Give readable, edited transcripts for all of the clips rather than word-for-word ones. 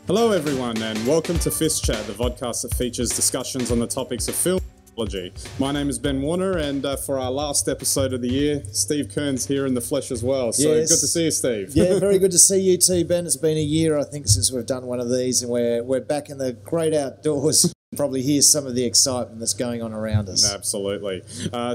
Hello everyone and welcome to FiST Chat, the vodcast that features discussions on the topics of film technology. My name is Ben Warner, and for our last episode of the year, Steve Kern's here in the flesh as well. So yes. Good to see you, Steve. Yeah, very good to see you too, Ben. It's been a year, I think, since we've done one of these, and we're back in the great outdoors. Probably hear some of the excitement that's going on around us. Absolutely.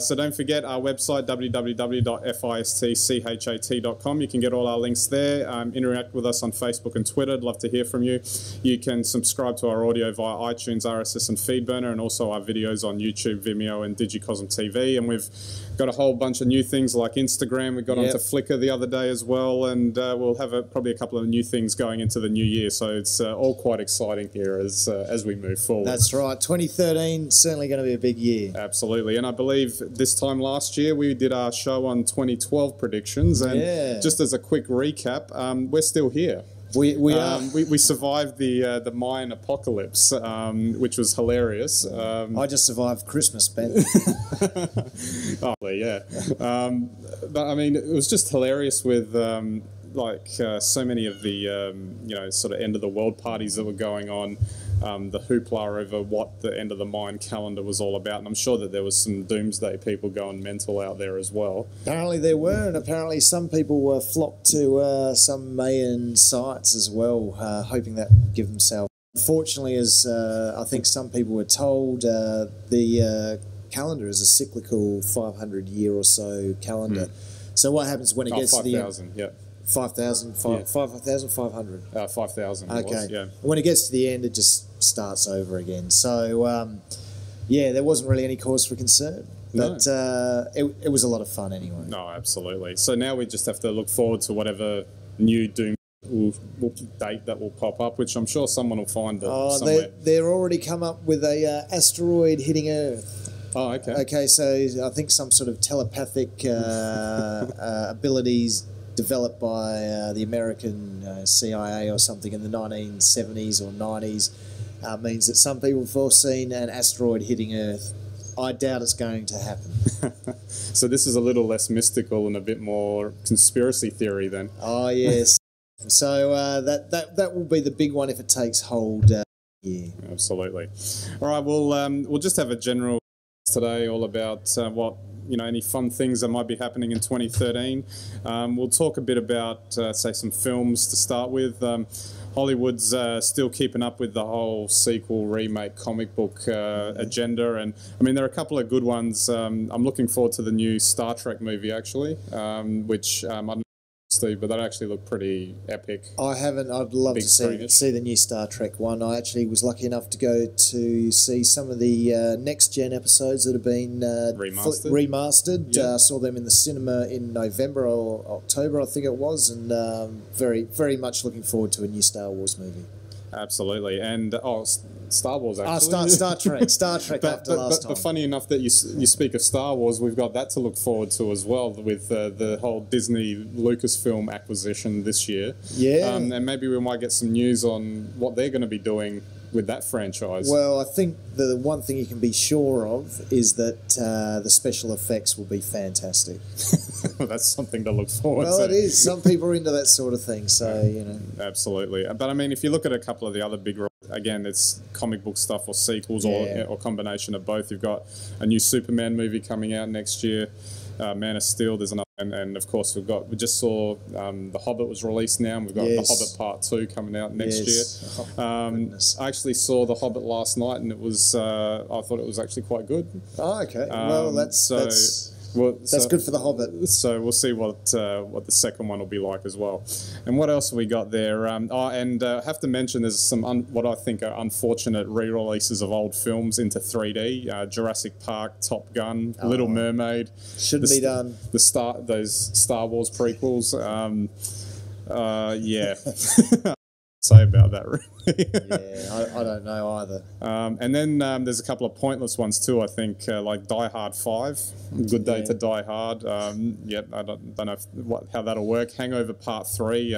So don't forget our website, www.fistchat.com. You can get all our links there. Interact with us on Facebook and Twitter. I'd love to hear from you. You can subscribe to our audio via iTunes, RSS and Feedburner, and also our videos on YouTube, Vimeo and Digicosm TV. And we've got a whole bunch of new things like Instagram. We got onto Flickr the other day as well, and we'll have probably a couple of new things going into the new year. So it's all quite exciting here as we move forward. That's right. 2013 certainly going to be a big year. Absolutely. And I believe this time last year we did our show on 2012 predictions, and just as a quick recap, we're still here. We are. We survived the Mayan apocalypse, which was hilarious. I just survived Christmas, Ben. Oh, yeah. But I mean, it was just hilarious with so many of the sort of end of the world parties that were going on. The hoopla over what the end of the Mayan calendar was all about, and I'm sure that there was some doomsday people going mental out there as well. Apparently there were, and apparently some people were flocked to some Mayan sites as well, hoping that would give themselves. Unfortunately, as I think some people were told, the calendar is a cyclical 500-year or so calendar. So what happens when it gets to the end? 5,000, yeah. 5,000, 5,500? 5,000, okay. was, yeah. When it gets to the end, it just starts over again. So, there wasn't really any cause for concern. But it was a lot of fun anyway. No, absolutely. So now we just have to look forward to whatever new doom date that will pop up, which I'm sure someone will find somewhere. They're already come up with a asteroid hitting Earth. Oh, okay. Okay, so I think some sort of telepathic abilities developed by the American CIA or something in the 1970s or 90s means that some people have foreseen an asteroid hitting Earth. I doubt it's going to happen. So this is a little less mystical and a bit more conspiracy theory then. Oh, yes. So that will be the big one if it takes hold. Absolutely. All right, we'll just have a general today all about what any fun things that might be happening in 2013. We'll talk a bit about, say, some films to start with. Hollywood's still keeping up with the whole sequel, remake, comic book agenda. And, I mean, there are a couple of good ones. I'm looking forward to the new Star Trek movie, actually, which I don't know, Steve, but that actually looked pretty epic. I haven't. I'd love to see the new Star Trek one. I actually was lucky enough to go to see some of the next-gen episodes that have been remastered. Yeah. Saw them in the cinema in November or October, I think it was, and very, very much looking forward to a new Star Wars movie. Absolutely. And, Star Wars, actually. Star Trek after last time. But funny enough that you speak of Star Wars, we've got that to look forward to as well with the whole Disney Lucasfilm acquisition this year. Yeah. And maybe we might get some news on what they're going to be doing with that franchise. Well, I think the one thing you can be sure of is that the special effects will be fantastic. That's something to look forward to. Well, it is. Some people are into that sort of thing, so, Absolutely. But, I mean, if you look at a couple of the other big, again, it's comic book stuff or sequels or combination of both. You've got a new Superman movie coming out next year, Man of Steel, there's another, and of course we just saw The Hobbit was released now, and we've got The Hobbit Part 2 coming out next year. I actually saw The Hobbit last night, and it was I thought it was actually quite good. Oh, okay. Well, that's good for The Hobbit. So we'll see what the second one will be like as well. And what else have we got there? I have to mention there's some what I think are unfortunate re-releases of old films into 3D. Jurassic Park, Top Gun, Little Mermaid. Shouldn't be done. Those Star Wars prequels. Yeah. Say about that, really. I don't know either. And then there's a couple of pointless ones too, I think, like Die Hard 5, Good Day to Die Hard. I don't know how that'll work. Hangover Part 3,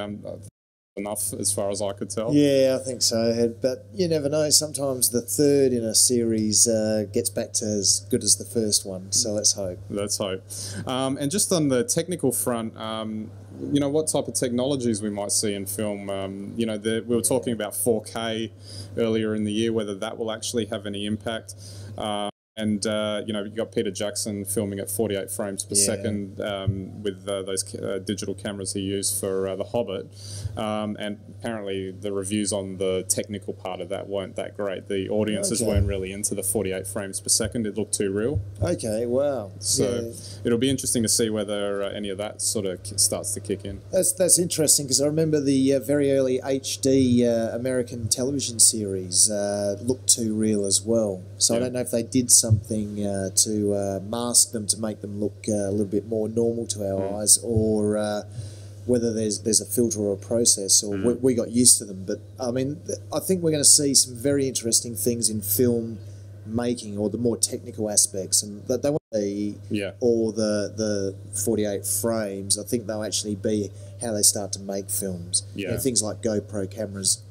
enough as far as I could tell. Yeah, I think so. But you never know. Sometimes the third in a series gets back to as good as the first one. So let's hope. Let's hope. And just on the technical front, you know, what type of technologies we might see in film? You know, we were talking about 4K earlier in the year, whether that will actually have any impact. And, you know, you've got Peter Jackson filming at 48 frames per second with those digital cameras he used for The Hobbit. And apparently the reviews on the technical part of that weren't that great. The audiences weren't really into the 48 frames per second. It looked too real. Okay, wow. So it'll be interesting to see whether any of that sort of starts to kick in. That's interesting, because I remember the very early HD American television series looked too real as well. So I don't know if they did something to mask them to make them look a little bit more normal to our eyes, or whether there's a filter or a process, or we got used to them. But I mean, I think we're going to see some very interesting things in film making, or the more technical aspects, and that they won't be all the 48 frames. I think they'll actually be how they start to make films. You know, things like GoPro cameras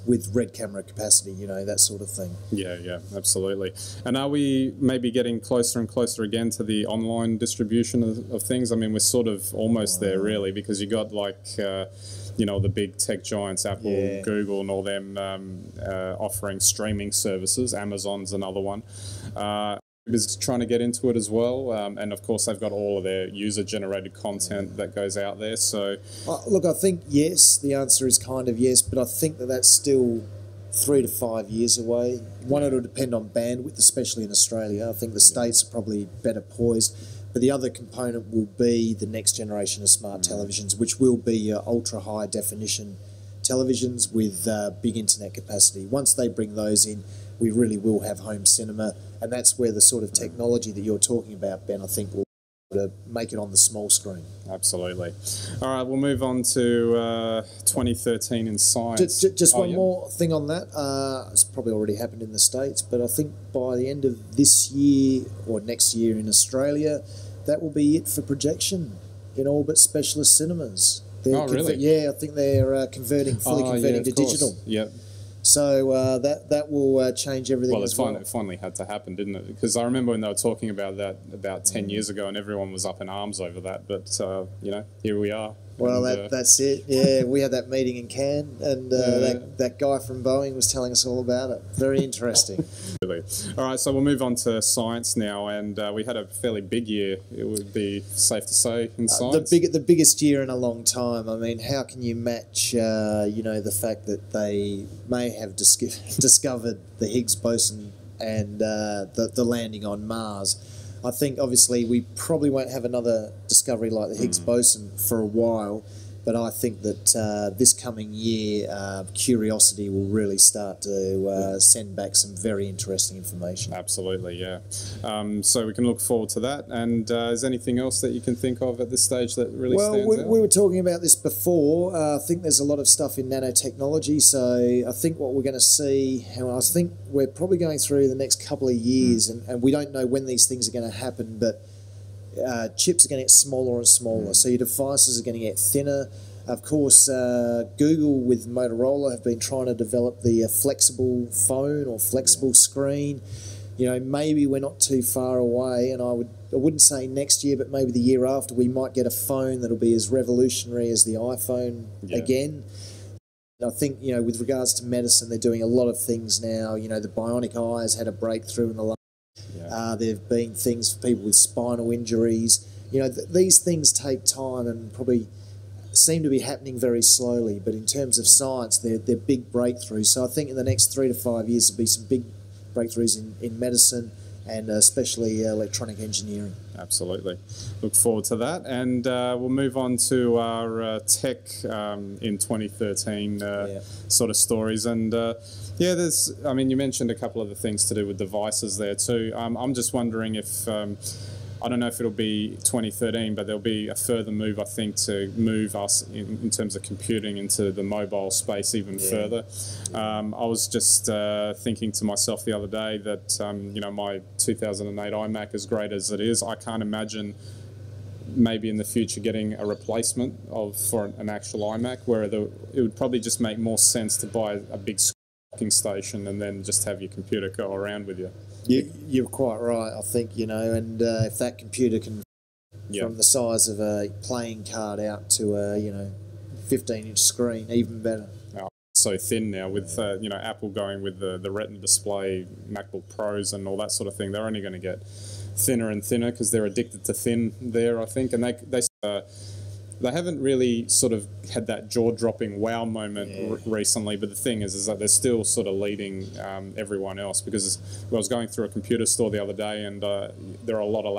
with red camera capacity, you know, that sort of thing. Yeah, absolutely. And are we maybe getting closer and closer again to the online distribution of things? I mean, we're sort of almost there, really, because you got like, you know, the big tech giants, Apple, Google, and all them offering streaming services. Amazon's another one. Is trying to get into it as well, and of course they've got all of their user-generated content that goes out there. So, look, I think yes. The answer is kind of yes, but I think that's still 3 to 5 years away. One, it'll depend on bandwidth, especially in Australia. I think the States are probably better poised, but the other component will be the next generation of smart televisions, which will be ultra-high definition televisions with big internet capacity. Once they bring those in, we really will have home cinema, and that's where the sort of technology that you're talking about, Ben, I think will make it on the small screen. Absolutely. All right, we'll move on to 2013 in science. Just one more thing on that. It's probably already happened in the States, but I think by the end of this year or next year in Australia, that will be it for projection in all but specialist cinemas. Really? Yeah, I think they're fully converting to digital. Yep. So that will change everything. Well, it finally had to happen, didn't it? Because I remember when they were talking about that about 10 years ago, and everyone was up in arms over that. But you know, here we are. Well, that's it. Yeah, we had that meeting in Cannes, and that guy from Boeing was telling us all about it. Very interesting. Really. All right, so we'll move on to science now, and we had a fairly big year. It would be safe to say in science. The biggest year in a long time. I mean, how can you match? You know, the fact that they may have discovered the Higgs boson and the landing on Mars. I think obviously we probably won't have another discovery like the Higgs boson for a while, but I think that this coming year, Curiosity will really start to send back some very interesting information. Absolutely, yeah. So we can look forward to that. And is there anything else that you can think of at this stage that really stands out? We were talking about this before. I think there's a lot of stuff in nanotechnology. So I think what we're going to see, and I think we're probably going through the next couple of years, and we don't know when these things are going to happen, but chips are going to get smaller and smaller, so your devices are going to get thinner. Of course, Google with Motorola have been trying to develop the flexible phone or flexible screen. You know, maybe we're not too far away, and I wouldn't say next year, but maybe the year after, we might get a phone that'll be as revolutionary as the iPhone again. I think, you know, with regards to medicine, they're doing a lot of things now. You know, the bionic eye has had a breakthrough in the last. There have been things for people with spinal injuries. You know, these things take time and probably seem to be happening very slowly. But in terms of science, they're big breakthroughs. So I think in the next 3 to 5 years, there'll be some big breakthroughs in medicine and especially electronic engineering. Absolutely. Look forward to that. And we'll move on to our tech in 2013 sort of stories. And I mean, you mentioned a couple of the things to do with devices there too. I'm just wondering if, I don't know if it'll be 2013, but there'll be a further move, I think, to move us in terms of computing into the mobile space even further. I was just thinking to myself the other day that, you know, my 2008 iMac, as great as it is, I can't imagine maybe in the future getting a replacement for an actual iMac, where it would probably just make more sense to buy a big docking station and then just have your computer go around with you. You're quite right, I think, and if that computer can, from the size of a playing card out to a, 15-inch screen, even better. So thin now with, Apple going with the Retina display, MacBook Pros and all that sort of thing. They're only going to get thinner and thinner because they're addicted to thin there, I think. And they haven't really sort of had that jaw-dropping wow moment recently, but the thing is that they're still sort of leading everyone else, because I was going through a computer store the other day, and there are a lot of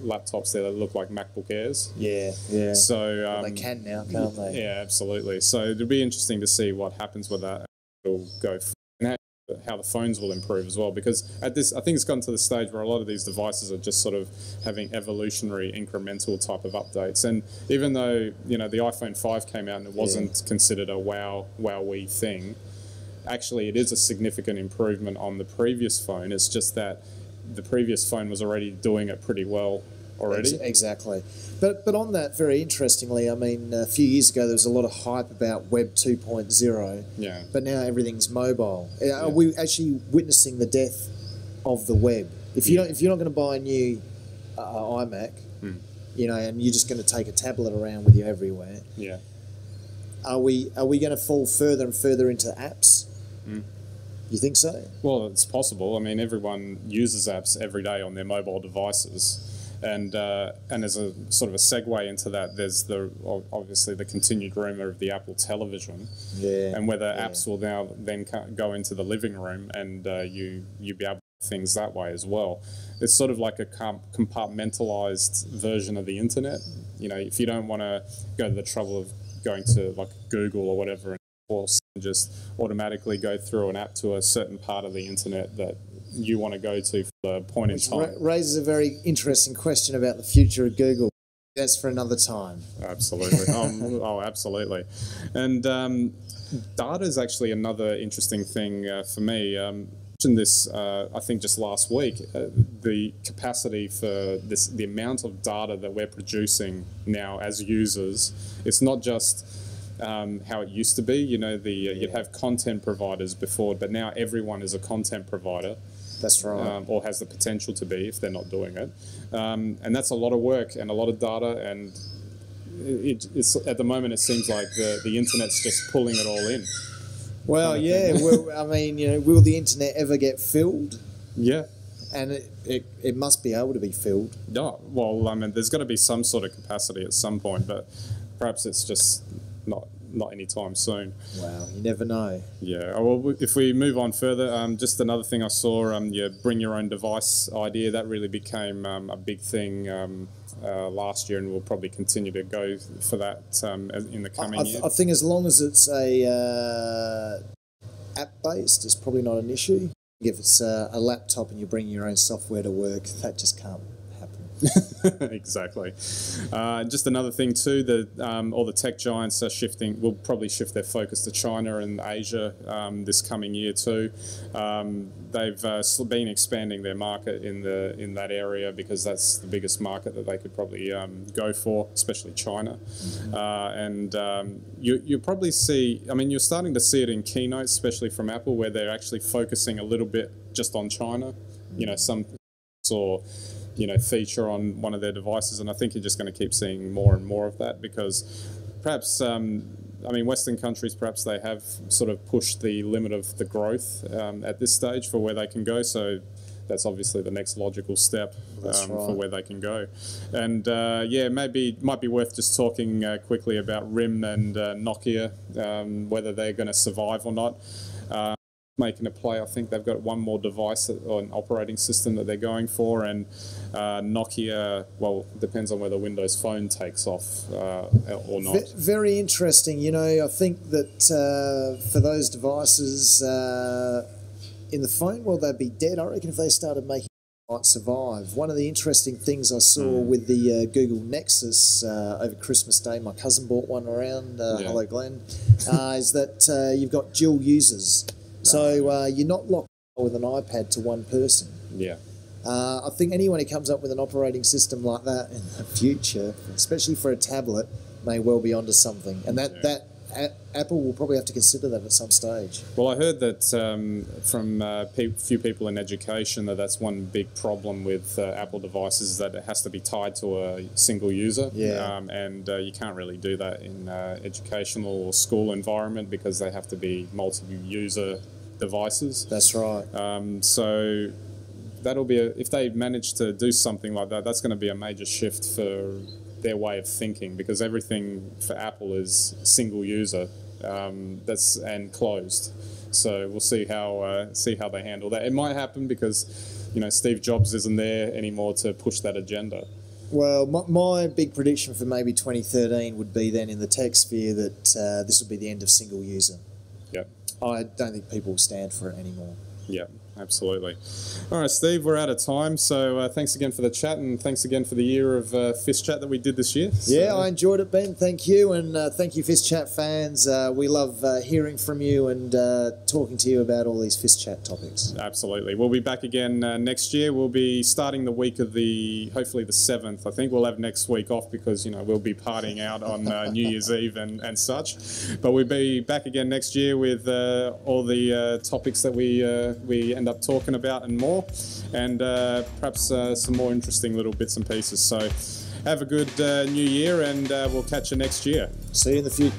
laptops there that look like MacBook Airs. Yeah. So they can now, can't they? Yeah, absolutely. So it'll be interesting to see what happens with that. It'll go and how the phones will improve as well, because I think it's gotten to the stage where a lot of these devices are just sort of having evolutionary incremental type of updates. And even though the iPhone 5 came out and it wasn't considered a wowee thing, actually it is a significant improvement on the previous phone. It's just that the previous phone was already doing it pretty well already. Exactly. But on that, very interestingly, I mean, a few years ago there was a lot of hype about Web 2.0. Yeah. But now everything's mobile. Are we actually witnessing the death of the web? If you're not going to buy a new iMac, and you're just going to take a tablet around with you everywhere, are we going to fall further and further into apps? You think so? Well, it's possible. I mean, everyone uses apps every day on their mobile devices. And as a sort of a segue into that, there's obviously the continued rumour of the Apple television, and whether apps will now then go into the living room and you be able to do things that way as well. It's sort of like a compartmentalised version of the internet. If you don't want to go to the trouble of going to like Google or whatever, and just automatically go through an app to a certain part of the internet that you want to go to for the point in time. Raises a very interesting question about the future of Google. That's for another time. Absolutely. Absolutely. And data is actually another interesting thing for me. I mentioned this, I think, just last week. The capacity for the amount of data that we're producing now as users, it's not just how it used to be. You'd have content providers before, but now everyone is a content provider. That's right. Or has the potential to be if they're not doing it. And that's a lot of work and a lot of data, and it's at the moment it seems like the internet's just pulling it all in. Well, will the internet ever get filled? Yeah. And it must be able to be filled. Yeah, well, I mean, there's got to be some sort of capacity at some point, but perhaps it's just not anytime soon. Wow, you never know. Yeah, well, if we move on further, just another thing I saw, bring your own device idea, that really became a big thing last year, and we'll probably continue to go for that in the coming year. I think as long as it's app-based, it's probably not an issue. If it's a laptop and you bring your own software to work, that just can't happen. Exactly. Just another thing too, that all the tech giants are will probably shift their focus to China and Asia this coming year too. They've been expanding their market in that area because that's the biggest market that they could probably go for, especially China. You probably see, I mean, you're starting to see it in keynotes, especially from Apple, where they're actually focusing a little bit just on China. Some or feature on one of their devices, and I think you're just going to keep seeing more and more of that, because perhaps Western countries, perhaps they have sort of pushed the limit of the growth at this stage for where they can go, so that's obviously the next logical step for where they can go. And maybe it might be worth just talking quickly about RIM and Nokia, whether they're going to survive or not. Making a play. I think they've got one more device or an operating system that they're going for, and Nokia, well, depends on whether Windows Phone takes off or not. Very interesting. I think that for those devices in the phone, well, they'd be dead. I reckon if they started making it, might survive. One of the interesting things I saw with the Google Nexus over Christmas Day, my cousin bought one around, hello Glenn, is that you've got dual users. So you're not locked with an iPad to one person. Yeah. I think anyone who comes up with an operating system like that in the future, especially for a tablet, may well be onto something. And Apple will probably have to consider that at some stage. Well, I heard that from a few people in education that's one big problem with Apple devices, is that it has to be tied to a single user. Yeah. And you can't really do that in educational or school environment because they have to be multi-user devices. That's right. So that'll be if they manage to do something like that, that's going to be a major shift for their way of thinking, because everything for Apple is single user, and closed. So we'll see how they handle that. It might happen because, Steve Jobs isn't there anymore to push that agenda. Well, my big prediction for maybe 2013 would be then in the tech sphere that this would be the end of single user. Yep. I don't think people will stand for it anymore. Yep. Absolutely. All right, Steve, we're out of time. So thanks again for the chat, and thanks again for the year of FiST Chat that we did this year. Yeah, I enjoyed it, Ben. Thank you. And thank you, FiST Chat fans. We love hearing from you and talking to you about all these FiST Chat topics. Absolutely. We'll be back again next year. We'll be starting the week of hopefully the 7th. I think we'll have next week off because, we'll be partying out on New Year's Eve and such. But we'll be back again next year with all the topics that we end up talking about and more, and perhaps some more interesting little bits and pieces. So have a good new year, and we'll catch you next year. See you in the future.